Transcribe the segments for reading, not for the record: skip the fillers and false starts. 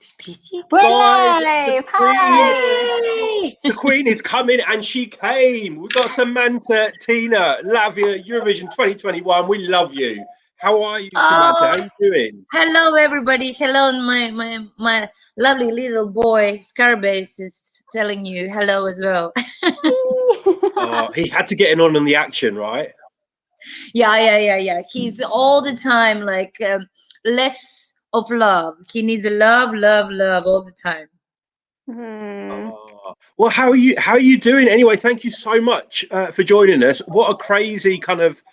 Guys, Hi. the Queen is coming, and she came. We've got Samanta Tina, Latvia Eurovision 2021. We love you. How are you, Samantha? How are you doing? Hello, everybody. Hello, my lovely little boy, Scarbase, is telling you hello as well. He had to get in on the action, right? Yeah. He's all the time like less of love. He needs a love all the time. Well, how are you? How are you doing? Anyway, thank you so much for joining us. What a crazy kind of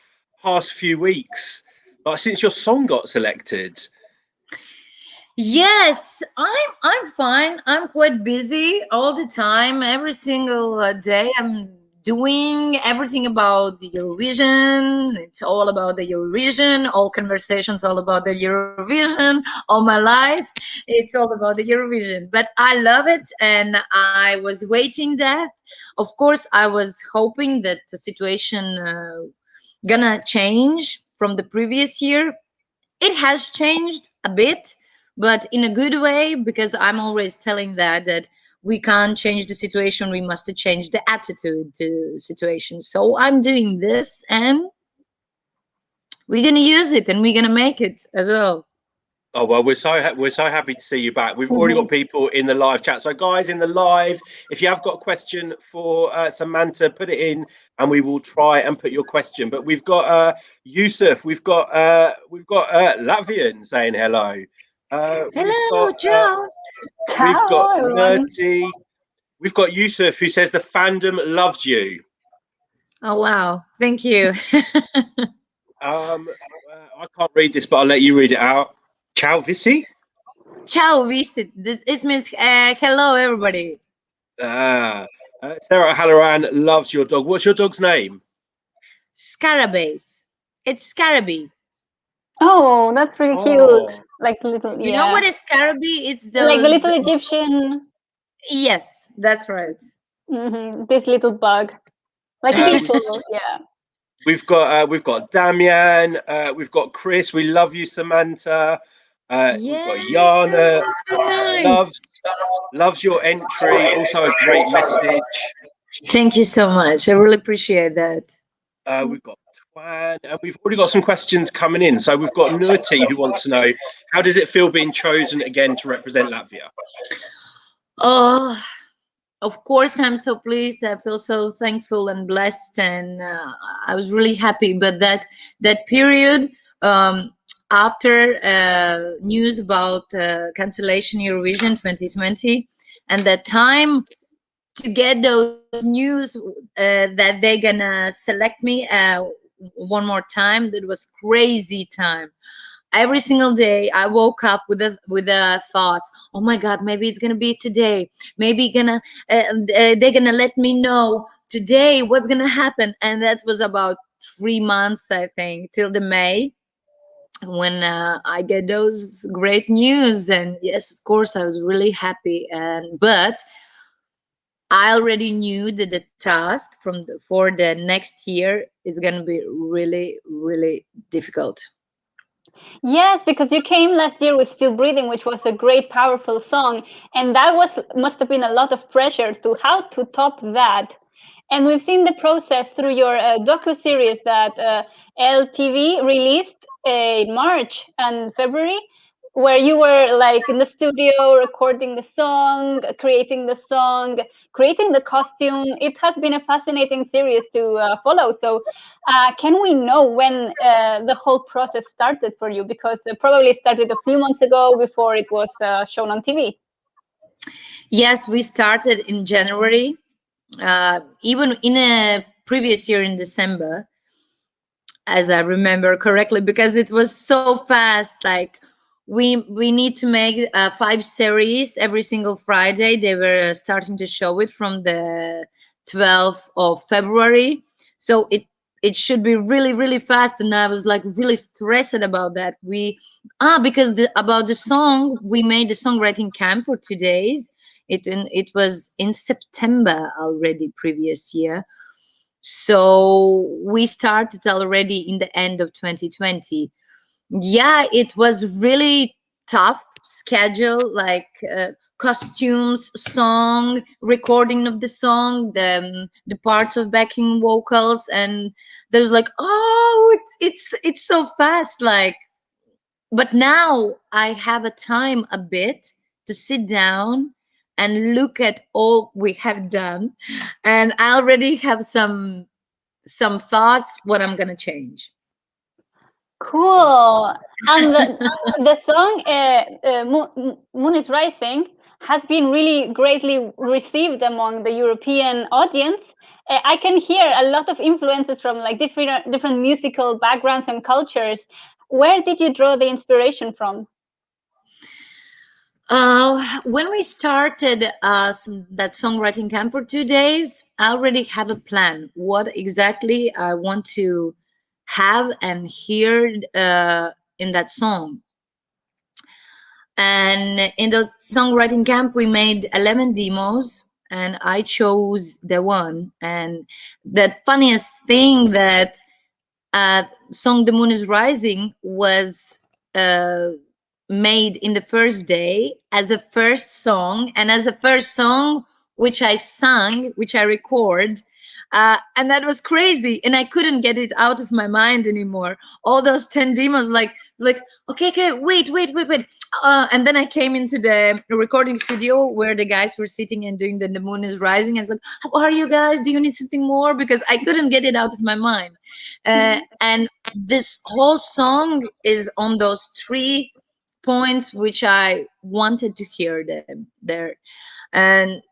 past few weeks, like since your song got selected. Yes, I'm fine. I'm quite busy all the time. Every single day, I'm doing everything about the Eurovision. It's all about the Eurovision. All conversations all about the Eurovision. All my life, it's all about the Eurovision. But I love it, and I was waiting that. Of course, I was hoping that the situation gonna change from the previous year. It has changed a bit, but in a good way, because I'm always telling that we can't change the situation, we must change the attitude to situation. So I'm doing this, and we're gonna use it, and we're gonna make it as well. Oh well, we're so happy to see you back. We've already got people in the live chat. So guys in the live, if you have got a question for Samantha, put it in, and we will try and put your question. But we've got Yusuf, we've got Latvian saying hello. Hello, Joe. We've got Nerdy. We've got Yusuf who says the fandom loves you. Oh wow, thank you. I can't read this, but I'll let you read it out. Ciao, Visi. Ciao, visit. This it means hello, everybody. Sarah Halloran loves your dog. What's your dog's name? Scarabaeus. It's Scarabae. Oh, that's really cute. Like little, You know what is Scarabae? It's those like the little Egyptian. Yes, that's right. This little bug, like people. Yeah. We've got Damian. We've got Chris. We love you, Samantha. We've got Yana. So nice. Loves your entry. Also a great message. Thank you so much. I really appreciate that. We've got Twan, and we've already got some questions coming in. So we've got Nurti who wants to know, how does it feel being chosen again to represent Latvia? Oh, of course, I'm so pleased. I feel so thankful and blessed, and I was really happy. But that period after news about cancellation Eurovision 2020, and that time to get those news that they're gonna select me one more time, that was crazy time. Every single day I woke up with a thought, oh my god, maybe it's gonna be today, maybe they're gonna let me know today what's gonna happen. And that was about 3 months, I think, till the May, when I get those great news. And yes, of course, I was really happy. But I already knew that the task for the next year is gonna be really, really difficult. Yes, because you came last year with Still Breathing, which was a great, powerful song, and that must have been a lot of pressure to how to top that. And we've seen the process through your docu-series that LTV released in March and February, where you were like in the studio recording the song, creating the costume. It has been a fascinating series to follow. So can we know when the whole process started for you? Because it probably started a few months ago before it was shown on TV. Yes, we started in January, even in a previous year in December, as I remember correctly, because it was so fast. Like we need to make 5 series every single Friday. They were starting to show it from the 12th of February, so it should be really, really fast. And I was like really stressed about that. Because about the song, we made the songwriting camp for 2 days. It was in September already previous year. So we started already in the end of 2020. Yeah, it was really tough schedule, like costumes, song, recording of the song, the parts of backing vocals, and there's like, oh, it's so fast, like. But now I have a time a bit to sit down and look at all we have done, and I already have some thoughts what I'm gonna change. Cool. And the song Moon is Rising has been really greatly received among the European audience. I can hear a lot of influences from like different musical backgrounds and cultures. Where did you draw the inspiration from? When we started that songwriting camp for 2 days, I already have a plan what exactly I want to have and hear in that song. And in the songwriting camp, we made 11 demos, and I chose the one. And the funniest thing that song "The Moon Is Rising" was made in the first day as a first song, and as a first song which I sang, which I record. And that was crazy, and I couldn't get it out of my mind anymore. All those 10 demos, like, okay, wait. And then I came into the recording studio where the guys were sitting and doing the Moon Is Rising. I was like, how are you guys? Do you need something more? Because I couldn't get it out of my mind. And this whole song is on those 3 points which I wanted to hear them there. And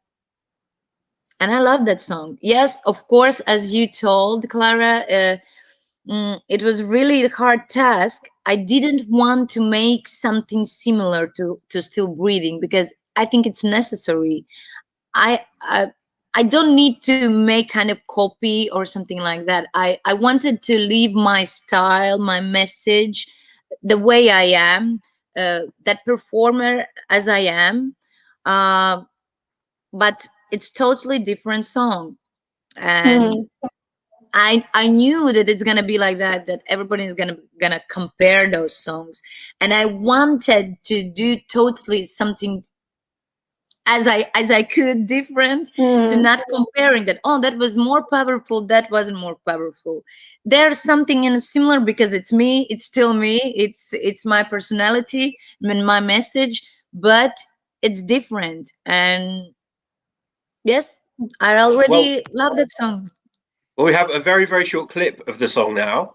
I love that song. Yes, of course, as you told, Clara, it was really a hard task. I didn't want to make something similar to Still Breathing, because I think it's necessary. I don't need to make kind of copy or something like that. I wanted to leave my style, my message, the way I am, that performer as I am. But it's totally different song. And I knew that it's gonna be like that everybody's gonna compare those songs, and I wanted to do totally something as I could different, to not comparing that, oh, that was more powerful, that wasn't more powerful. There's something in similar, because it's me, it's still me, it's my personality and my message, but it's different. And yes, I already love that song. Well, we have a very, very short clip of the song now.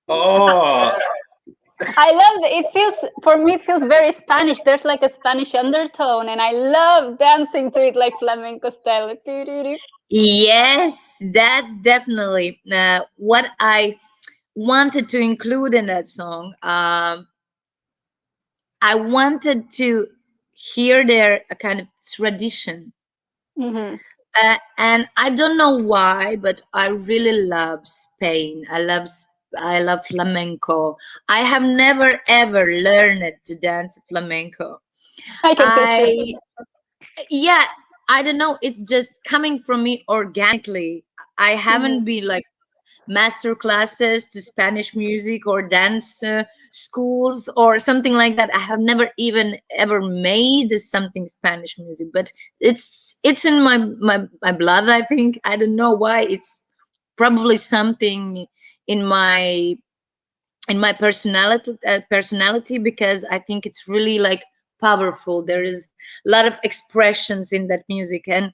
Oh, I love it. For me, it feels very Spanish. There's like a Spanish undertone, and I love dancing to it like flamenco style. Yes, that's definitely what I wanted to include in that song. I wanted to hear their kind of tradition. And I don't know why, but I really love Spain. I love flamenco. I have never ever learned to dance flamenco. Yeah, I don't know. It's just coming from me organically. I haven't been like master classes to Spanish music or dance schools or something like that. I have never even ever made something Spanish music, but it's in my blood, I think. I don't know why. It's probably something in my personality, because I think it's really like powerful. There is a lot of expressions in that music, and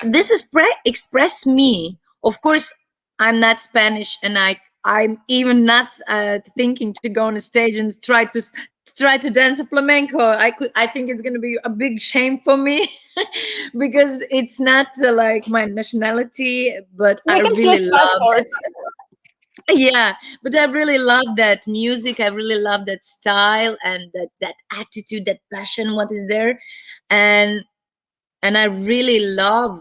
this is express me. Of course, I'm not Spanish, and I'm even not thinking to go on a stage and try to dance a flamenco. I think it's gonna be a big shame for me because it's not like my nationality. But I really love it. Yeah, but I really love that music. I really love that style and that attitude, that passion, what is there. And I really love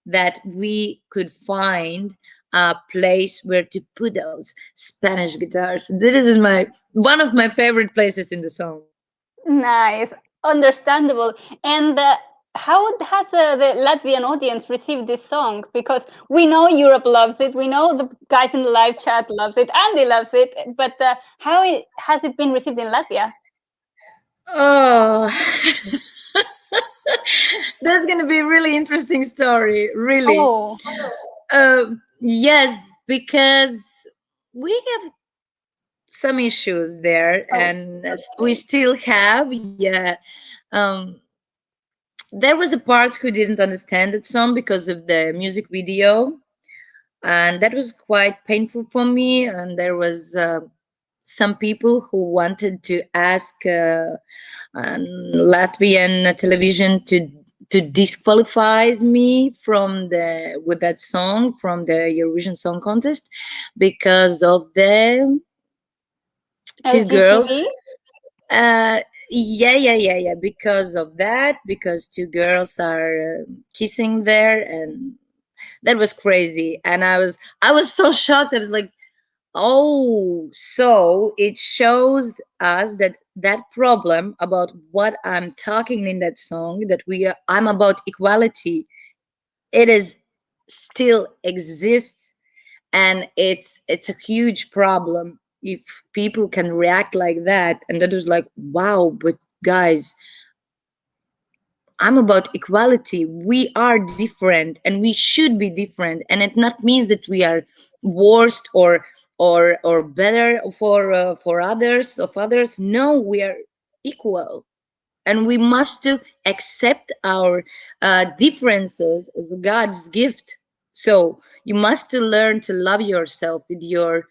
that we could find a place where to put those Spanish guitars. This is my one of my favorite places in the song. Nice, understandable. And how has the Latvian audience received this song? Because we know Europe loves it. We know the guys in the live chat loves it. Andy loves it. But has it been received in Latvia? Oh, that's gonna be a really interesting story. Really. Oh, Yes, because we have some issues there, oh, and we still have. Yeah. Um, there was a part who didn't understand that song because of the music video, and that was quite painful for me. And there was some people who wanted to ask Latvian television to disqualifies me from the with that song from the Eurovision Song Contest because of the two girls. LGTB? Uh, yeah. Because of that, because two girls are kissing there, and that was crazy. And I was so shocked. I was like, oh, so it shows us that that problem about what I'm talking in that song, that I'm about equality, it is still exists, and it's a huge problem if people can react like that. And that was like, wow, but guys, I'm about equality. We are different and we should be different. And it not means that we are worst or better for others of others. No, we are equal. And we must to accept our differences as God's gift. So you must to learn to love yourself with your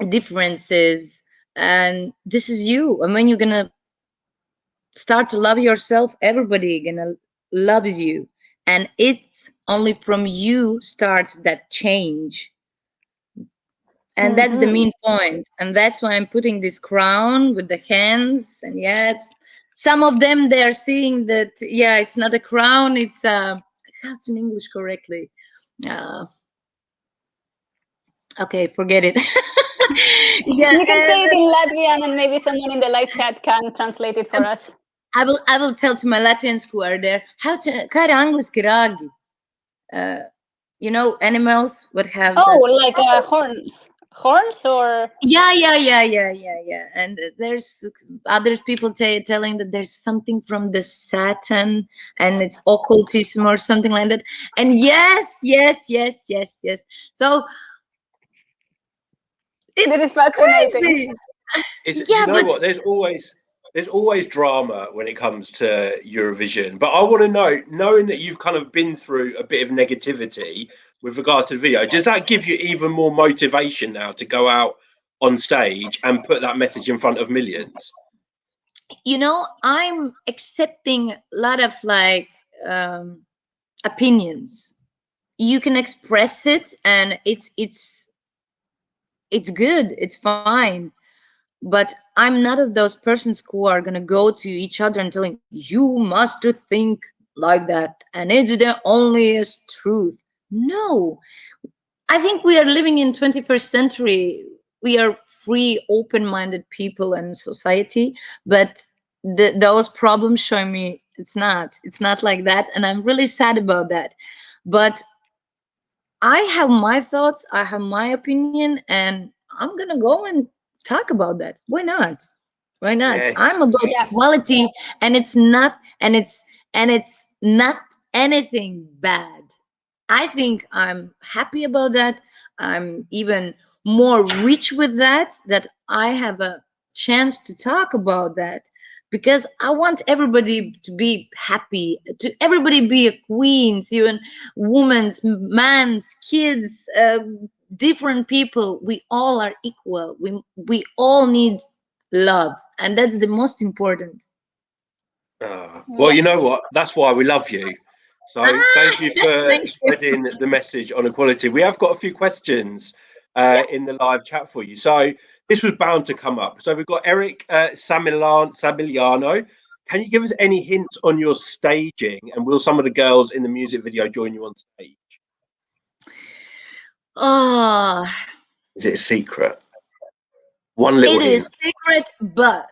differences. And this is you. And when you're gonna start to love yourself, everybody gonna loves you, and it's only from you starts that change. And that's the Mm-hmm. main point, and that's why I'm putting this crown with the hands. And yet some of them, they're seeing that, yeah, it's not a crown, it's how's in English correctly, uh okay, forget it. Yeah, You can say it and in Latvian, and maybe someone in the live chat can translate it for us. I will tell to my Latvians who are there how to kā ir angliski ragi. Animals would have Oh, that. like horns, or Yeah. And there's other people telling that there's something from the Saturn, and it's occultism or something like that. And yes. So this it's is fascinating. crazy. You Yeah, know but what? There's always drama when it comes to Eurovision. But I want to know, knowing that you've kind of been through a bit of negativity with regards to the video, does that give you even more motivation now to go out on stage and put that message in front of millions? I'm accepting a lot of like opinions. You can express it, and it's good, it's fine. But I'm not of those persons who are going to go to each other and telling you must think like that and it's the onlyest truth. No, I think we are living in 21st century. We are free, open-minded people and society, but those problems show me it's not like that, and I'm really sad about that. But I have my thoughts, I have my opinion, and I'm gonna go and talk about that. Why not? Why not? I'm Yes. about Yeah. equality, and it's not anything bad. I think I'm happy about that. I'm even more rich with that I have a chance to talk about that, because I want everybody to be happy, to everybody be a queens, even women's, man's, kids, different people. We all are equal. We all need love, and that's the most important. Well, Yeah. you know what? That's why we love you. So thank you for Thank you. spreading the message on equality. We have got a few questions Yeah. in the live chat for you. So this was bound to come up. So we've got Eric Samiliano. Can you give us any hints on your staging? And will some of the girls in the music video join you on stage? Oh, Is it a secret? One little hint. It is secret, but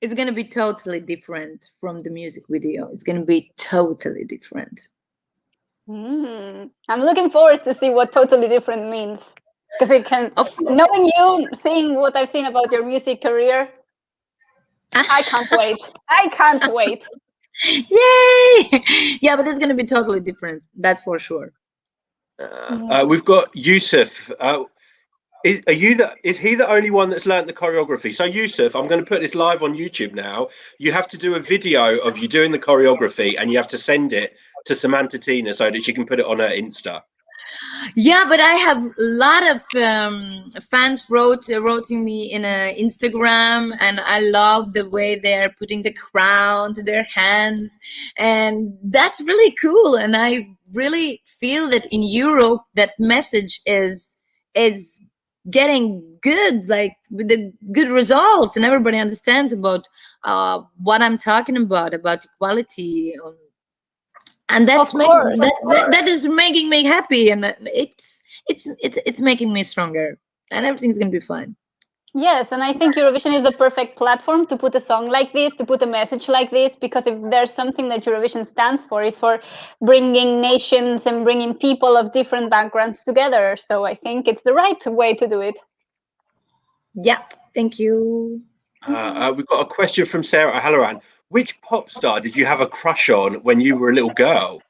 it's gonna be totally different from the music video. It's gonna be totally different. I'm looking forward to see what totally different means. Because it can, knowing you, seeing what I've seen about your music career, I can't wait. I can't wait. Yay! Yeah, but it's gonna be totally different. That's for sure. We've got Yusuf. Is he the only one that's learnt the choreography? So Yusuf, I'm going to put this live on YouTube now. You have to do a video of you doing the choreography, and you have to send it to Samanta Tina so that she can put it on her Insta. Yeah, but I have a lot of fans wrote me in Instagram, and I love the way they're putting the crown to their hands, and that's really cool. And I really feel that in Europe, that message is getting good, like with the good results, and everybody understands about what I'm talking about equality. And that is making me happy, and it's making me stronger, and everything's gonna be fine. Yes, and I think Eurovision is the perfect platform to put a song like this, to put a message like this, because if there's something that Eurovision stands for, is for bringing nations and bringing people of different backgrounds together. So I think it's the right way to do it. Yeah, thank you. We've got a question from Sarah Halloran. Which pop star did you have a crush on when you were a little girl?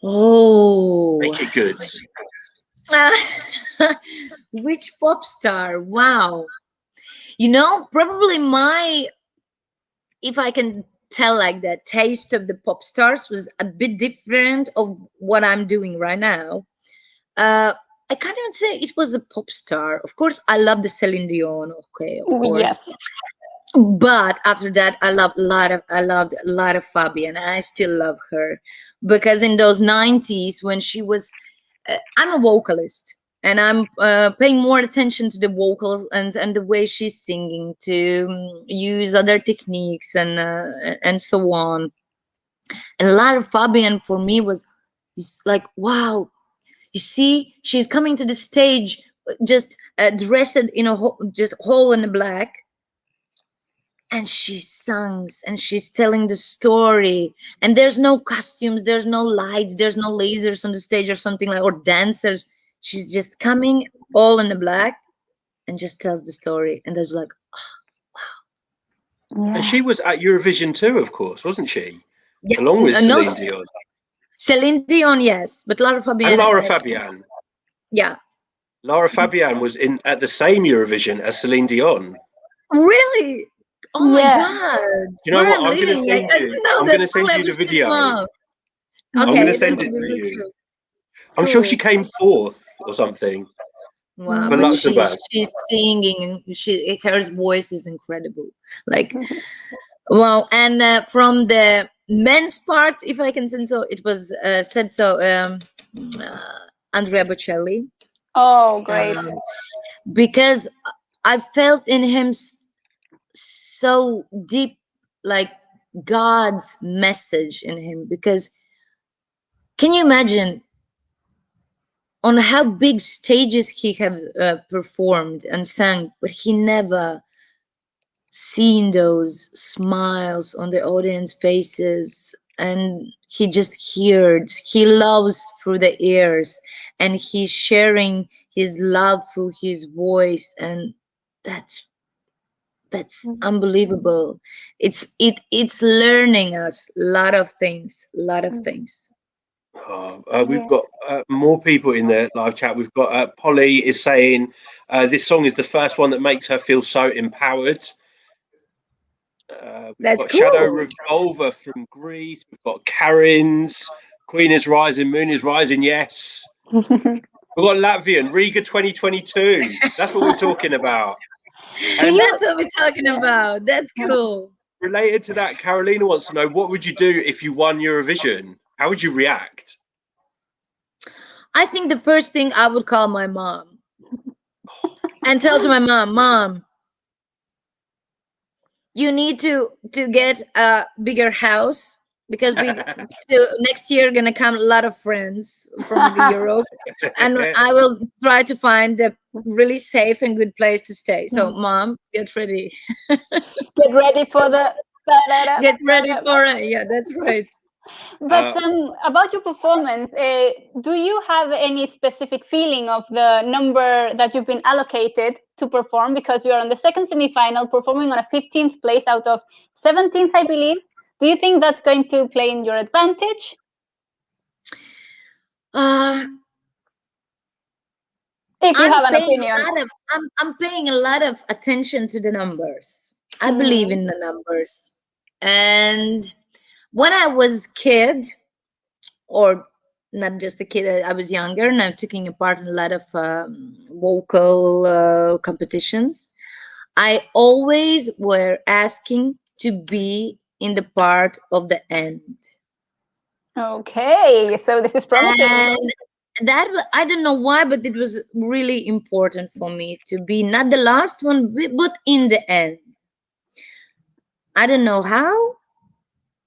Oh, make it good. Which pop star? Wow. You know, probably if I can tell, like, that taste of the pop stars was a bit different of what I'm doing right now. I can't even say it was a pop star. Of course, I love the Celine Dion. Okay, of course. Yes. But after that, I loved a lot of Fabi, and I still love her because in those 90s when she was, I'm a vocalist, and I'm paying more attention to the vocals and the way she's singing, to use other techniques and so on. And a lot of Fabian for me was just like, wow, you see, she's coming to the stage just dressed in just whole in black, and she sings and she's telling the story, and there's no costumes, there's no lights, there's no lasers on the stage or something like, or dancers. She's just coming all in the black and just tells the story, and there's like, oh, wow. Yeah. And she was at Eurovision too, of course, wasn't she? Yeah, along with Celine Dion. Celine Dion, yes, but Laura Fabian. And Laura Fabian. Yeah. Laura Fabian was at the same Eurovision as Celine Dion. Really? Oh my God! You know what? I'm going to send you. I'm going to send you the video. Okay, I'm going to send it to you. Cool. I'm sure she came fourth or something. Wow, but she's singing, and her voice is incredible. Like, wow! And from the men's part, if I can say so, it was said so. Andrea Bocelli. Oh, great! Because I felt in him so deep, like God's message in him. Because can you imagine on how big stages he have performed and sang, but he never seen those smiles on the audience faces, and he just he loves through the ears, and he's sharing his love through his voice, and that's unbelievable. It's learning us a lot of things. We've got more people in the live chat. We've got Polly is saying this song is the first one that makes her feel so empowered. That's got cool. Shadow Revolver from Greece. We've got Karen's Queen is Rising, Moon is Rising. Yes. We've got Latvian Riga 2022. That's what we're talking about. And that's what we're talking about. That's cool. Related to that, Carolina wants to know, what would you do if you won Eurovision? How would you react? I think the first thing, I would call my mom and tell to my mom, you need to get a bigger house, because next year gonna come a lot of friends from the Europe, and I will try to find a really safe and good place to stay. So mom, get ready. Get ready for the Get ready for it. Yeah, that's right. But about your performance, do you have any specific feeling of the number that you've been allocated to perform? Because you are on the second semifinal, performing on a 15th place out of 17th, I believe. Do you think that's going to play in your advantage? If you have an opinion. I'm paying a lot of attention to the numbers. I believe in the numbers. And when I was kid, or not just a kid, I was younger, and I'm taking a part in a lot of vocal competitions. I always were asking to be in the part of the end. Okay, so this is promising. And that, I don't know why, but it was really important for me to be not the last one, but in the end. I don't know how,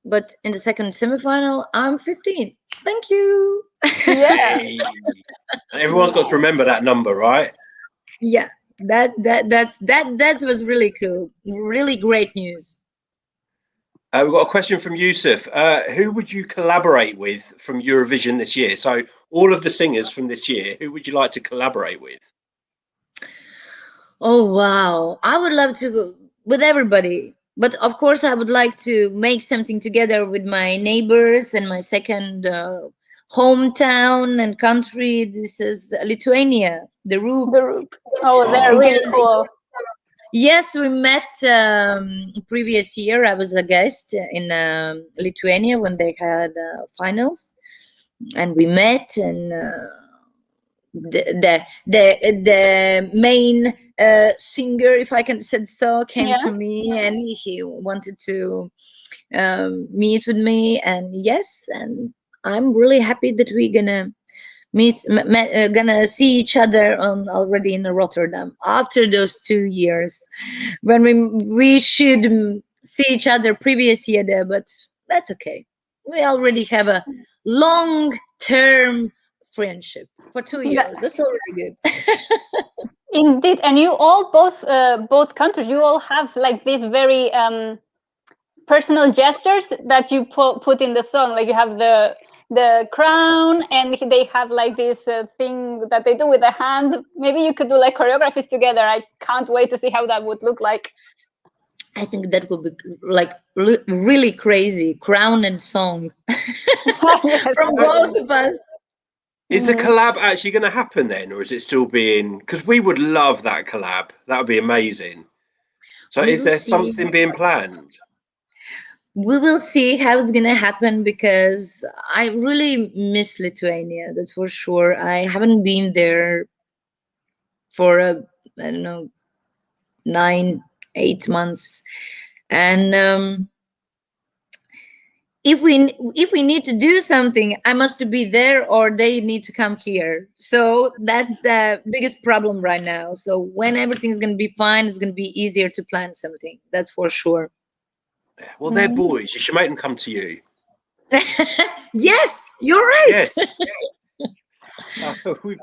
but in the second semifinal, I'm 15. Thank you. Yeah. Hey. Everyone's got to remember that number, right? Yeah, that was really cool. Really great news. We've got a question from Yusuf. Who would you collaborate with from Eurovision this year? So all of the singers from this year, who would you like to collaborate with? Oh, wow. I would love to go with everybody. But of course, I would like to make something together with my neighbors and my second hometown and country. This is Lithuania, the Roop. Oh, they're really cool. Yes, we met previous year. I was a guest in Lithuania when they had finals, and we met. And the main singer, if I can say so, came to me, and he wanted to meet with me. And yes, and I'm really happy that we're gonna gonna see each other on already in Rotterdam after those 2 years, when we should see each other previous year there, but that's okay. We already have a long-term friendship for 2 years. That's already good. Indeed, and you all both countries, you all have like these very personal gestures that you put in the song. Like you have the crown, and they have like this thing that they do with the hand. Maybe you could do like choreographies together. I can't wait to see how that would look like. I think that would be like really crazy, crown and song from both of us. Is the collab actually going to happen then, or is it still being? Because we would love that collab. That would be amazing. So, is there something being planned? We will see how it's gonna happen, because I really miss Lithuania. That's for sure. I haven't been there for I don't know, 9-8 months, and if we need to do something, I must be there, or they need to come here. So that's the biggest problem right now. So when everything's gonna be fine, it's gonna be easier to plan something. That's for sure. Well, they're boys. You should make them come to you. Yes, you're right. Yes. We've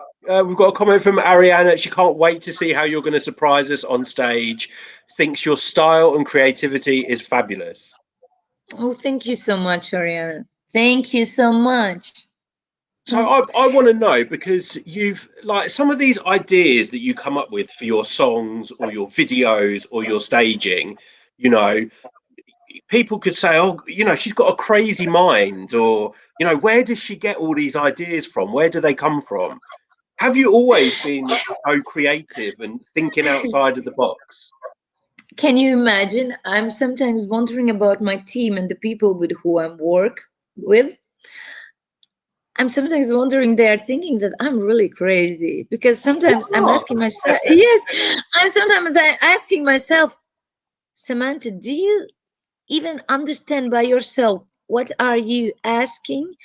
got a comment from Ariana. She can't wait to see how you're going to surprise us on stage. Thinks your style and creativity is fabulous. Oh, thank you so much, Ariana. Thank you so much. So I want to know, because you've like some of these ideas that you come up with for your songs or your videos or your staging, you know, people could say, oh, you know, she's got a crazy mind, or, you know, where does she get all these ideas from? Where do they come from? Have you always been so creative and thinking outside of the box? Can you imagine? I'm sometimes wondering about my team and the people with who I work with. I'm sometimes wondering, they are thinking that I'm really crazy, because sometimes I'm asking myself, yes, I'm sometimes asking myself, Samantha, do you even understand by yourself what are you asking?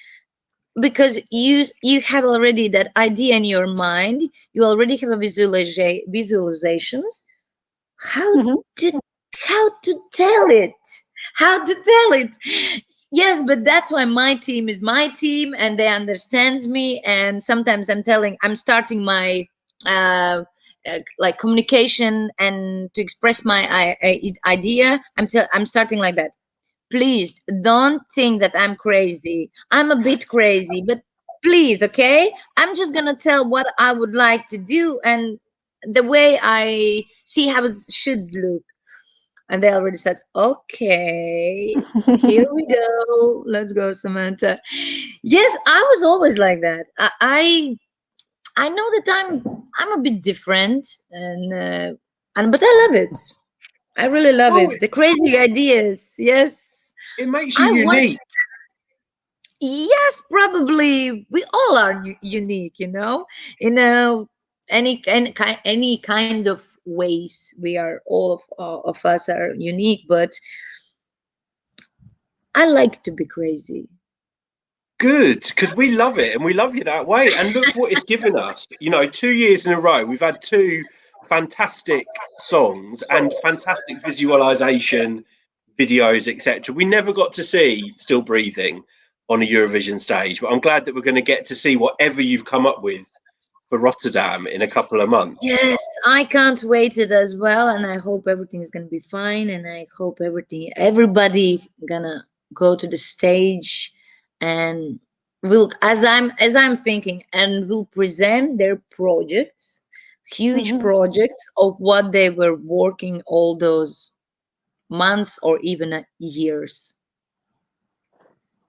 Because you have already that idea in your mind, you already have a visualizations. How did how to tell it. How to tell it. Yes, but that's why my team is my team, and they understand me. And sometimes I'm starting my like communication and to express my idea. I'm starting like that. Please don't think that I'm crazy. I'm a bit crazy, but please, okay? I'm just gonna tell what I would like to do and the way I see how it should look. And they already said, okay, here we go. Let's go, Samantha. Yes, I was always like that. I know that I'm a bit different, and but I love it. I really love Well, it. The crazy ideas. Yes. it makes you I want. unique. Yes, probably we all are unique, in any kind of ways. We are all of us are unique, but I like to be crazy. Good, because we love it and we love you that way. And look what it's given us. 2 years in a row, we've had two fantastic songs and fantastic visualization videos, etc. We never got to see Still Breathing on a Eurovision stage, but I'm glad that we're going to get to see whatever you've come up with for Rotterdam in a couple of months. Yes, I can't wait it as well, and I hope everything's gonna be fine, and I hope everybody gonna go to the stage and will as I'm thinking and will present their projects, huge projects of what they were working all those months or even years.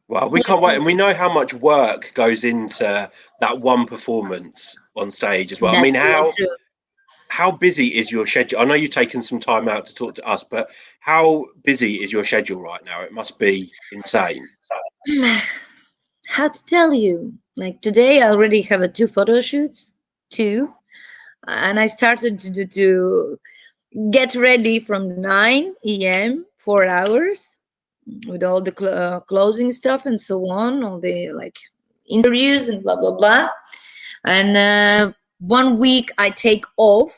Well, we can't wait, and we know how much work goes into that one performance on stage as well. I mean, That's really true. how busy is your schedule? I know you've taken some time out to talk to us, but how busy is your schedule right now? It must be insane. How to tell you? Like today, I already have two photo shoots, two, and I started to get ready from 9 a.m. 4 hours with all the closing stuff and so on, all the like interviews and blah blah blah. And 1 week I take off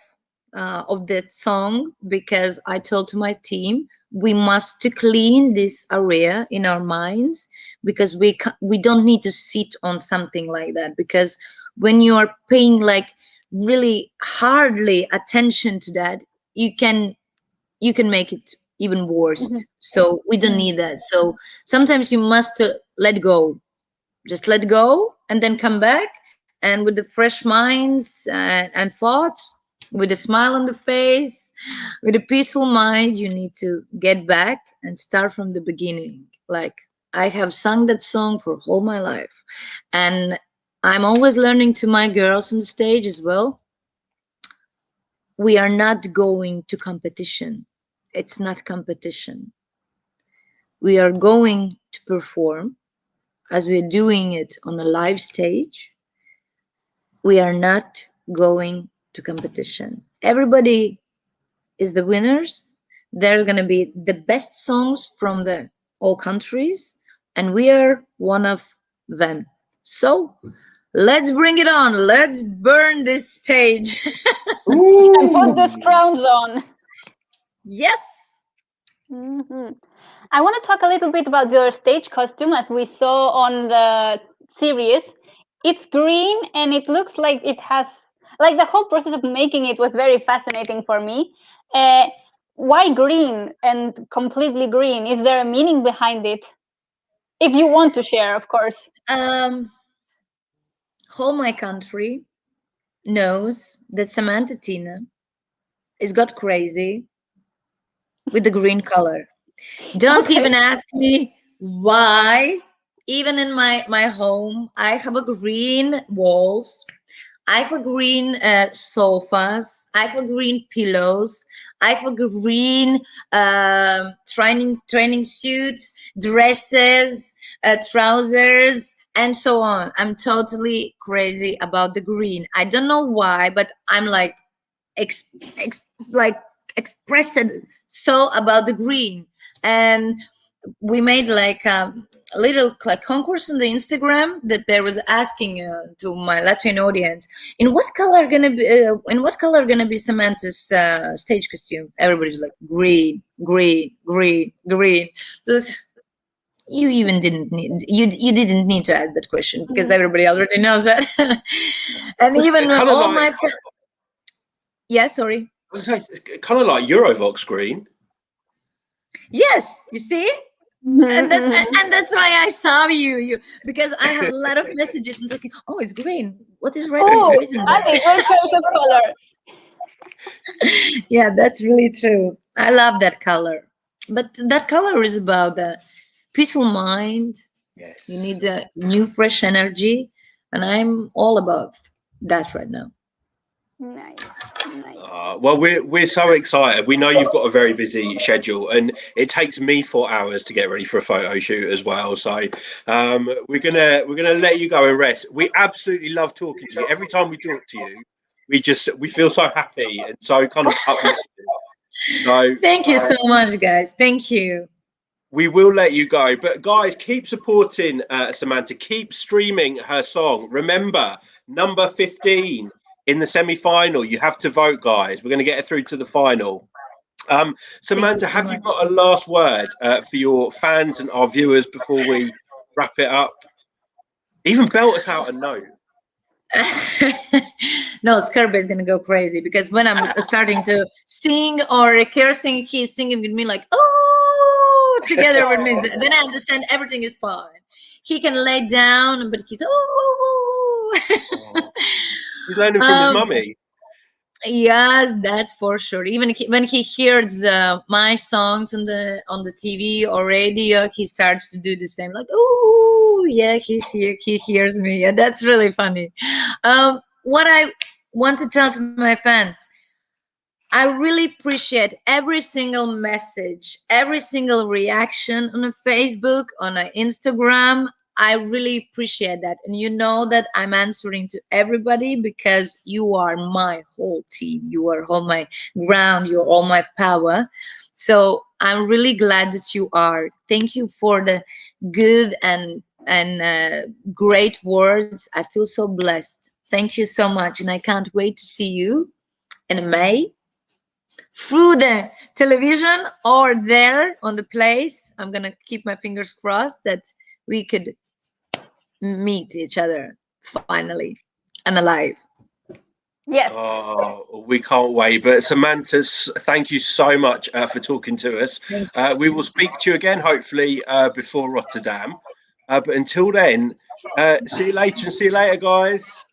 of that song because I told to my team we must to clean this area in our minds because we don't need to sit on something like that, because when you are paying like really hardly attention to that, you can make it even worse. So we don't need that. So sometimes you must let go, just let go and then come back, and with the fresh minds and thoughts, with a smile on the face, with a peaceful mind, you need to get back and start from the beginning. Like I have sung that song for all my life, and I'm always learning to my girls on the stage as well. We are not going to competition. It's not competition. We are going to perform as we're doing it on a live stage. We are not going to competition. Everybody is the winners. There's going to be the best songs from the all countries, and we are one of them. So let's bring it on. Let's burn this stage. And put these crowns on. Yes. I want to talk a little bit about your stage costume. As we saw on the series, it's green and it looks like it has, like the whole process of making it was very fascinating for me. Why green and completely green? Is there a meaning behind it? If you want to share, of course. Whole my country knows that Samanta Tina is got crazy with the green color. Don't even ask me why. Even in my home, I have a green walls. I have a green sofas. I have a green pillows. I have a green training suits, dresses, trousers, and so on. I'm totally crazy about the green. I don't know why, but I'm like like expressed so about the green. And we made like a little like concourse on the Instagram that there was asking to my Latvian audience, in what color gonna be Samantha's stage costume? Everybody's like green, green, green, green. So you even didn't need to ask that question because everybody already knows that. And even all my yeah, sorry. Kind of like Eurovoxx green. Yes, you see. And that's why I saw you because I have a lot of messages and talking. Oh, it's green. What is red? Oh, Annie, good choice of color. Yeah, that's really true. I love that color. But that color is about the peaceful mind. Yes. You need a new, fresh energy, and I'm all about that right now. Nice. Well, we're so excited. We know you've got a very busy schedule, and it takes me 4 hours to get ready for a photo shoot as well. So we're gonna let you go and rest. We absolutely love talking to you. Every time we talk to you, we feel so happy and so kind of uplifted. So thank you so much, guys. Thank you. We will let you go, but guys, keep supporting Samantha. Keep streaming her song. Remember, number 15 in the semi-final. You have to vote, guys. We're going to get it through to the final. Samantha, have you got a last word for your fans and our viewers before we wrap it up? Even belt us out a note. No, Scarpa is gonna go crazy because when I'm starting to sing or rehearsing, he's singing with me like, oh, together with me. Then I understand everything is fine. He can lay down, but he's oh. He's learning from his mummy. Yes, that's for sure. Even when he hears my songs on the TV or radio, he starts to do the same. Like, oh, yeah, he's here. He hears me. Yeah, that's really funny. What I want to tell to my fans, I really appreciate every single message, every single reaction on a Facebook, on an Instagram. I really appreciate that. And you know that I'm answering to everybody because you are my whole team. You are all my ground. You're all my power. So I'm really glad that you are. Thank you for the good and great words. I feel so blessed. Thank you so much. And I can't wait to see you in May through the television or there on the place. I'm going to keep my fingers crossed that we could meet each other finally and alive. Yes. Oh, we can't wait. But Samantha, thank you so much for talking to us. We will speak to you again, hopefully, before Rotterdam. But until then, see you later, guys.